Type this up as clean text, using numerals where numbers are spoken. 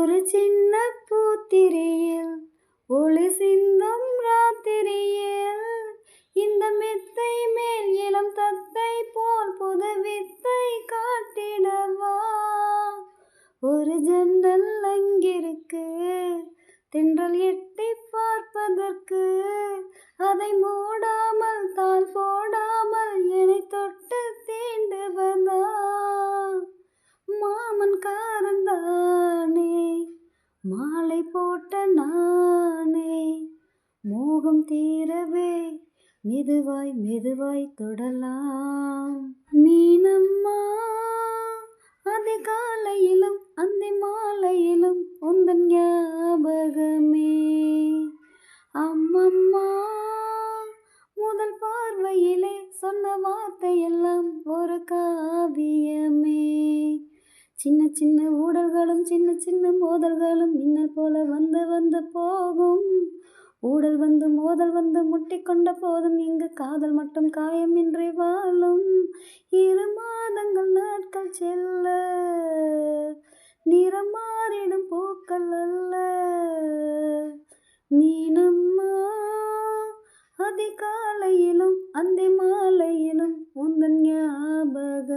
ஒரு சின்ன பூத்திரியில் ஒளி சிந்தும் ராத்திரியில் இந்த மெத்தை மேல் இளம் தத்தை போல் புது வித்தை காட்டிடவா. ஒரு ஜன்னல் அங்கிருக்கு தென்றல் எட்டி பார்ப்பதற்கு, அதை மூடாமல் தாள் போடாமல் என்னை தொட்டு தீண்டுவதா. மாமன் காரந்தானே மாலை போட்ட நானே, மோகம் தீரவே மெதுவாய் மெதுவாய் தொடலாம். மீனம்மா அதிகாலையிலும் அந்தி மாலையிலும் உந்தன் ஞாபகமே. அம்மம்மா முதல் பார்வையிலே சொன்ன வார்த்தையெல்லாம் ஒரு காவியமே. சின்ன சின்ன ஊடல்களும் சின்ன சின்ன மோதல்களும் மின்னல் போல வந்து வந்து போகும். ஊடல் வந்து மோதல் வந்து முட்டிக்கொண்ட போதும் இங்கு காதல் மட்டும் காயமின்றி வாழும். 2 மாதங்கள் நாட்கள் செல்ல நிறம் மாறிடும் பூக்கள் அல்ல. மீனம்மா அதிகாலையிலும் அந்தி மாலையிலும் உந்தன் ஞாபகம்.